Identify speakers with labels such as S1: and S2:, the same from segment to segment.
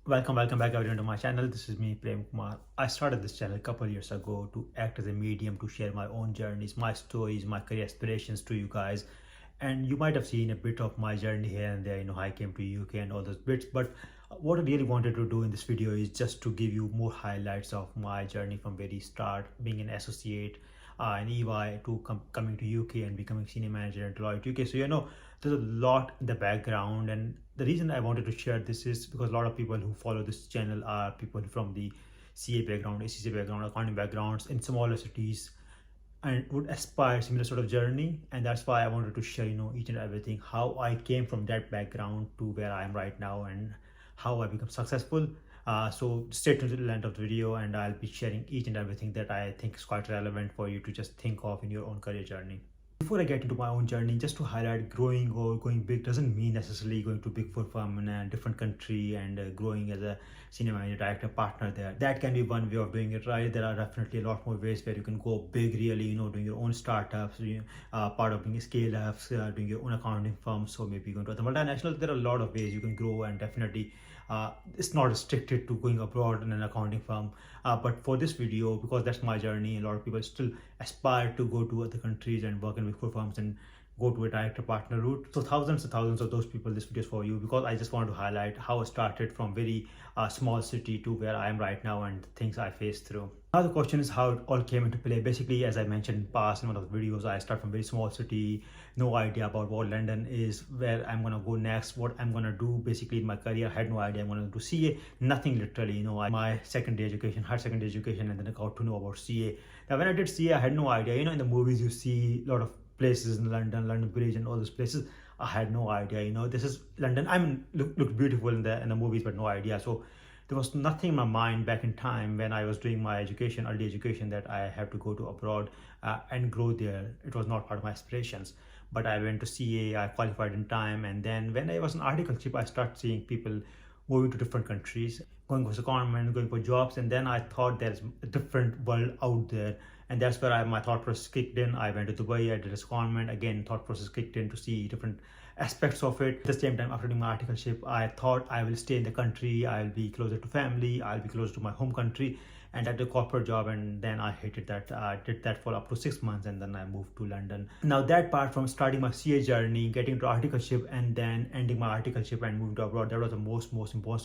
S1: Welcome back everyone to my channel. This is me, Prem Kumar. I started this channel a couple years ago to act as a medium to share my own journeys, my stories, my career aspirations to you guys. And you might have seen a bit of my journey here and there, how I came to UK and all those bits. But what I really wanted to do in this video is just to give you more highlights of my journey from very start, being an associate in EY to coming to UK and becoming senior manager at Deloitte UK. So there's a lot in the background, and the reason I wanted to share this is because a lot of people who follow this channel are people from the CA background, ACCA background, accounting backgrounds in smaller cities and would aspire similar sort of journey. And that's why I wanted to share each and everything, how I came from that background to where I am right now and how I become successful. So stay tuned to the end of the video, and I'll be sharing each and everything that I think is quite relevant for you to just think of in your own career journey. Before I get into my own journey, just to highlight, growing or going big doesn't mean necessarily going to big four firm in a different country and growing as a senior manager, director, partner there. That can be one way of doing it, right? There are definitely a lot more ways where you can go big, really, doing your own startups, part of being scale ups, doing your own accounting firm. So maybe going to the multinational. There are a lot of ways you can grow, and definitely it's not restricted to going abroad in an accounting firm. But for this video, because that's my journey, a lot of people still aspire to go to other countries and work in big four firms and go to a director partner route. So thousands and thousands of those people, this video is for you, because I just want to highlight how I started from very small city to where I am right now and the things I faced through. Now the question is how it all came into play. Basically, as I mentioned in past in one of the videos, I start from very small city, no idea about what London is, where I'm gonna go next, what I'm gonna do. Basically in my career, I had no idea I'm gonna do CA, nothing literally. My secondary education, had secondary education, and then I got to know about CA. Now when I did CA, I had no idea. In the movies you see a lot of places in London Bridge and all those places. I had no idea. This is London. Looked beautiful in the movies, but no idea. So there was nothing in my mind back in time when I was doing my education, early education, that I have to go to abroad and grow there. It was not part of my aspirations. But I went to CA, I qualified in time, and then when I was in articleship, I started seeing people moving to different countries, going for secondment, going for jobs, and then I thought there's a different world out there, and that's where my thought process kicked in. I went to Dubai, I did a secondment, again thought process kicked in to see different aspects of it. At the same time, after doing my articleship, I thought I will stay in the country, I'll be closer to family, I'll be closer to my home country, and I did a corporate job, and then I hated that. I did that for up to 6 months, and then I moved to London. Now that part, from starting my CA journey, getting to articleship, and then ending my articleship and moving to abroad, that was the most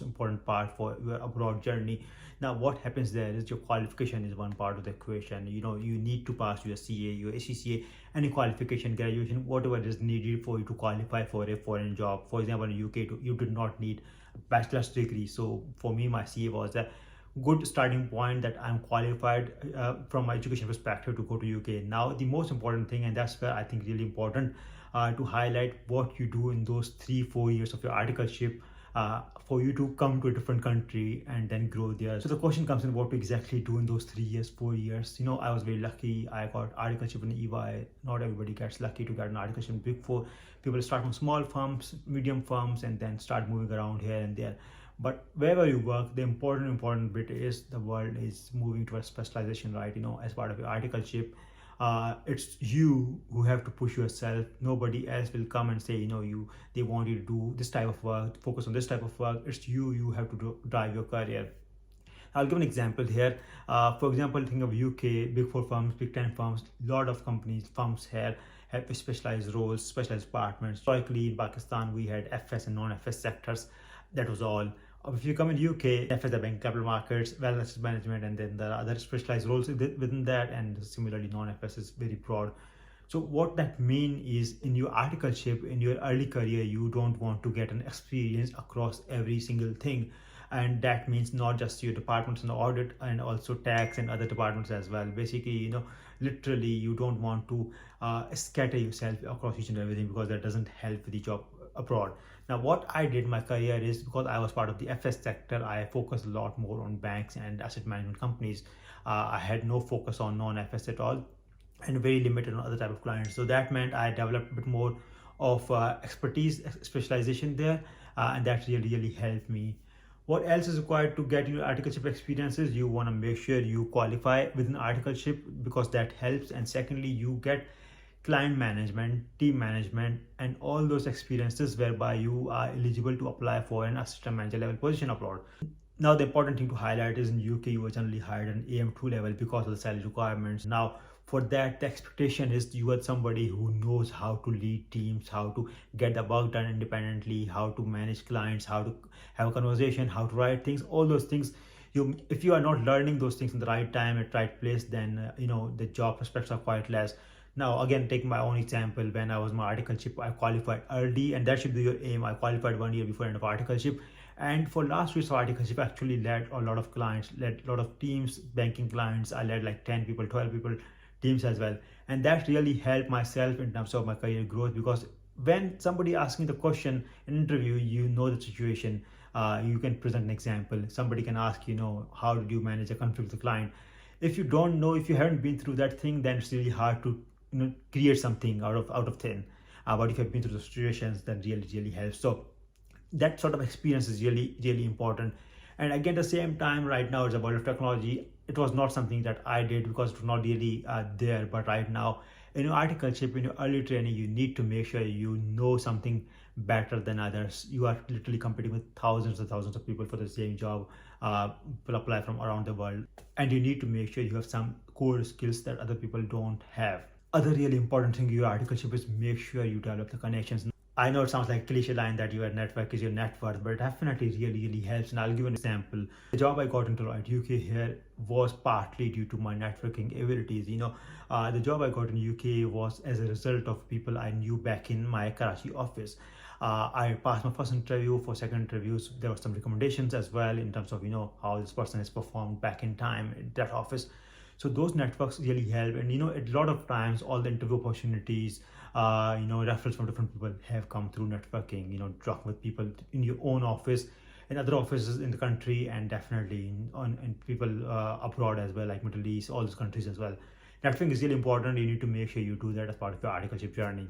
S1: important part for your abroad journey. Now what happens there is your qualification is one part of the equation. You need to pass your CA, your ACCA, any qualification, graduation, whatever is needed for you to qualify for a foreign job. For example, in UK, you did not need a bachelor's degree. So for me, my CA was a good starting point, that I'm qualified from my education perspective to go to UK. Now the most important thing, and that's where I think really important to highlight, what you do in those 3-4 years of your articleship for you to come to a different country and then grow there. So the question comes in, what to exactly do in those 3 years, 4 years. I was very lucky. I got articleship in EY. Not everybody gets lucky to get an articleship in Big Four. People start from small firms, medium firms, and then start moving around here and there. But wherever you work, the important bit is the world is moving towards specialization, right? As part of your articleship, it's you who have to push yourself. Nobody else will come and say, they want you to do this type of work, focus on this type of work. It's you have to drive your career. I'll give an example here. For example, think of UK, Big Four firms, Big 10 firms, lot of firms here have specialized roles, specialized departments. Historically in Pakistan, we had FS and non-FS sectors. That was all. If you come in UK, FS, the bank, capital markets, wealth asset management, and then there are other specialized roles within that, and similarly non-FS is very broad. So what that means is, in your articleship, in your early career, you don't want to get an experience across every single thing. And that means not just your departments in the audit, and also tax and other departments as well. Basically, literally you don't want to scatter yourself across each and everything, because that doesn't help with the job abroad. Now what I did in my career is, because I was part of the FS sector, I focused a lot more on banks and asset management companies. I had no focus on non-FS at all, and very limited on other type of clients. So that meant I developed a bit more of expertise, specialization there, and that really helped me. What else is required to get your articleship experiences? You want to make sure you qualify within articleship, because that helps. And secondly, you get client management, team management, and all those experiences whereby you are eligible to apply for an assistant manager level position abroad. Now, the important thing to highlight is in UK, you are generally hired an AM2 level because of the salary requirements. Now, for that, the expectation is you are somebody who knows how to lead teams, how to get the work done independently, how to manage clients, how to have a conversation, how to write things, all those things. If you are not learning those things in the right time at right place, then the job prospects are quite less. Now, again, take my own example. When I was my articleship, I qualified early, and that should be your aim. I qualified 1 year before end of articleship, and for last week's articleship, I actually led a lot of clients, led a lot of teams, banking clients. I led like 10 people, 12 people, teams as well, and that really helped myself in terms of my career growth, because when somebody asks me the question in interview, you know the situation. You can present an example. Somebody can ask, how did you manage a conflict with the client? If you don't know, if you haven't been through that thing, then it's really hard to create something out of thin. But if you've been through the situations, then really helps. So that sort of experience is really important. And again, at the same time, right now it's a world of technology. It was not something that I did because it was not really there. But right now, in your articleship, in your early training, you need to make sure you know something better than others. You are literally competing with thousands and thousands of people for the same job. Will apply from around the world, and you need to make sure you have some core skills that other people don't have. Other really important thing in your articleship is make sure you develop the connections. I know it sounds like a cliche line that your network is your net worth, but it definitely really helps. And I'll give an example. The job I got into Deloitte UK here was partly due to my networking abilities. The job I got in UK was as a result of people I knew back in my Karachi office. I passed my first interview. For second interviews, there were some recommendations as well in terms of how this person has performed back in time in that office. So those networks really help. And a lot of times all the interview opportunities, referrals from different people have come through networking, talking with people in your own office, in other offices in the country, and definitely in people abroad as well, like Middle East, all those countries as well. Networking is really important. You need to make sure you do that as part of your articleship journey.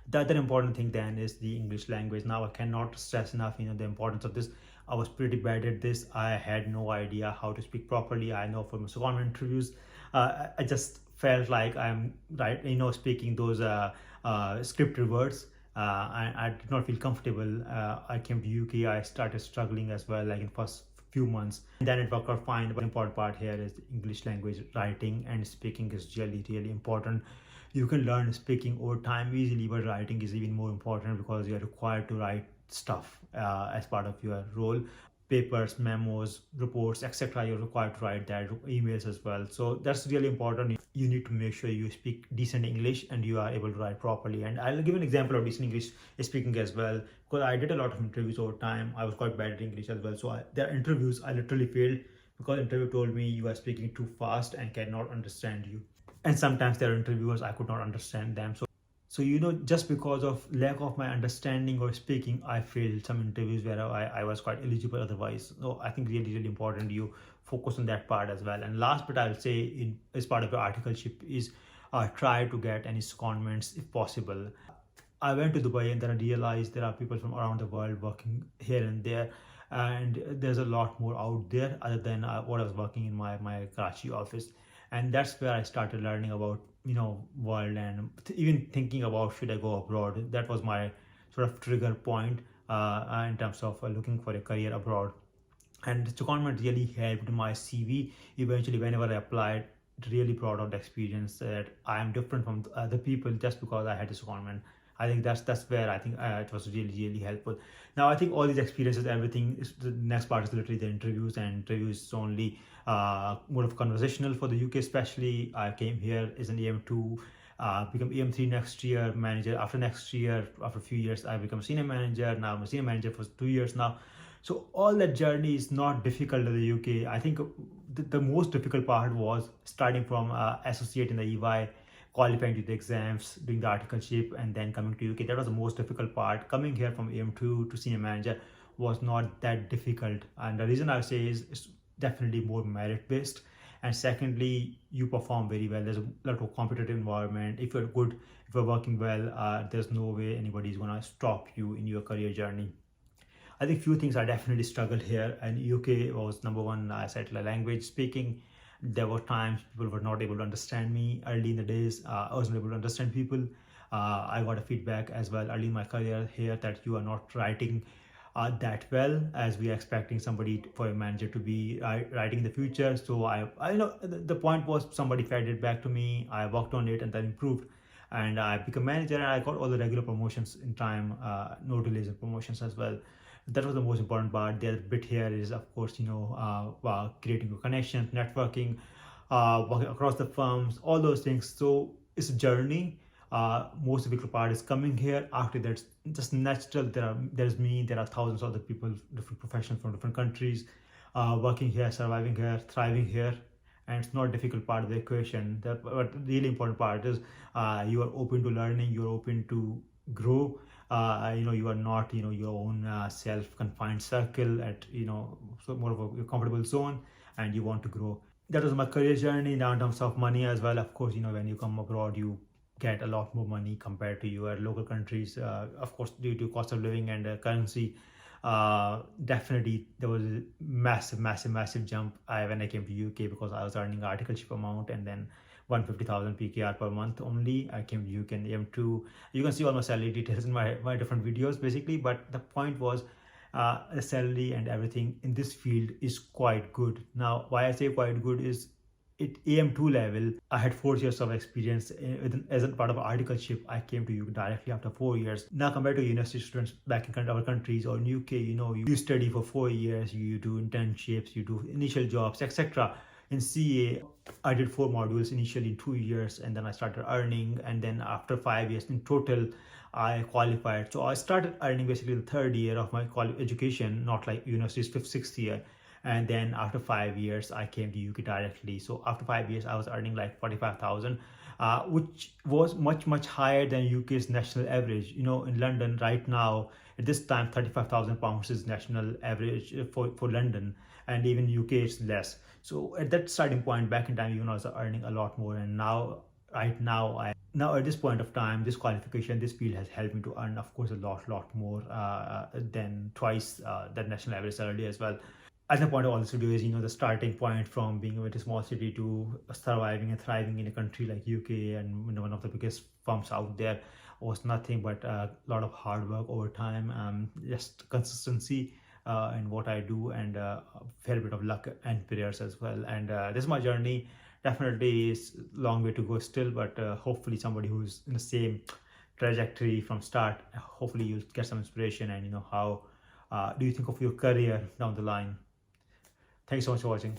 S1: The other important thing then is the English language. Now, I cannot stress enough, the importance of this. I was pretty bad at this. I had no idea how to speak properly. I know from secondment interviews, I just felt like I'm right, speaking those scripted words. I did not feel comfortable. I came to UK. I started struggling as well, like in first few months. And then it worked out fine. But the important part here is the English language. Writing and speaking is really important. You can learn speaking over time easily, but writing is even more important because you are required to write stuff as part of your role. Papers, memos, reports, etc. You're required to write that, emails as well. So that's really important. You need to make sure you speak decent English and you are able to write properly. And I'll give an example of decent English speaking as well, because I did a lot of interviews over time. I was quite bad at English as well. So there are interviews I literally failed because the interview told me you are speaking too fast and cannot understand you. And sometimes there are interviewers I could not understand them. So just because of lack of my understanding or speaking, I failed some interviews where I was quite eligible otherwise. So I think really important you focus on that part as well. And last but I'll say as part of your articleship is try to get any secondments if possible. I went to Dubai and then I realized there are people from around the world working here and there, and there's a lot more out there other than what I was working in my Karachi office. And that's where I started learning about world, and even thinking about should I go abroad. That was my sort of trigger point in terms of looking for a career abroad. And secondment really helped my CV. Eventually, whenever I applied, it really brought out the experience that I am different from other people just because I had a secondment. I think that's where I think it was really helpful. Now I think all these experiences, everything is the next part is literally the interviews, and interviews is only more of conversational for the UK especially. I came here as an EM2, become EM3 next year, manager after next year. After a few years, I become senior manager. Now I'm a senior manager for 2 years now. So all that journey is not difficult in the UK. I think the most difficult part was starting from associate in the EY, qualifying to the exams, doing the articleship, and then coming to UK. That was the most difficult part. Coming here from AM2 to senior manager was not that difficult. And the reason I say is it's definitely more merit based. And secondly, you perform very well. There's a lot of competitive environment. If you're good, if you're working well, there's no way anybody is gonna stop you in your career journey. I think few things I definitely struggled here, and UK was number one. I said language speaking. There were times people were not able to understand me early in the days. I wasn't able to understand people. I got a feedback as well early in my career here that you are not writing that well as we are expecting somebody for a manager to be writing in the future. So I know the point was somebody fed it back to me. I worked on it and then improved, and I became manager, and I got all the regular promotions in time, no delays in promotions as well. That was the most important part. The other bit here is, of course, creating a connection, networking, working across the firms, all those things. So it's a journey. Most difficult part is coming here. After that, just natural. There's me. There are thousands of other people, different professions from different countries, working here, surviving here, thriving here, and it's not a difficult part of the equation. But the really important part is you are open to learning. You are open to grow. You are not your own self-confined circle at so more of a comfortable zone, and you want to grow. That was my career journey. Now in terms of money as well, of course, when you come abroad, you get a lot more money compared to your local countries, of course, due to cost of living and currency. Definitely there was a massive jump when I came to UK, because I was earning articleship amount and then 150,000 PKR per month only. I came to UK and AM2. You can see all my salary details in my different videos basically, but the point was the salary and everything in this field is quite good. Now why I say quite good is at AM2 level, I had 4 years of experience as a part of articleship. I came to UK directly after 4 years. Now, compared to university students back in our countries or in UK, you study for 4 years, you do internships, you do initial jobs, etc. In CA, I did 4 modules initially in 2 years, and then I started earning. And then after 5 years in total, I qualified. So I started earning basically the third year of my education, not like university's fifth, sixth year. And then after 5 years I came to UK directly. So after 5 years I was earning like 45,000, which was much higher than UK's national average. In London right now at this time, 35,000 pounds is national average for London, and even UK it's less. So at that starting point back in time, I was earning a lot more. And now at this point of time, this qualification, this field has helped me to earn, of course, a lot more than twice that national average salary as well. As the point of all this video is, the starting point from being a very small city to surviving and thriving in a country like UK and one of the biggest firms out there was nothing but a lot of hard work over time, just consistency in what I do, and a fair bit of luck and prayers as well. And this is my journey. Definitely is a long way to go still, but hopefully somebody who's in the same trajectory from start, hopefully you'll get some inspiration. And how do you think of your career down the line? Thanks so much for watching.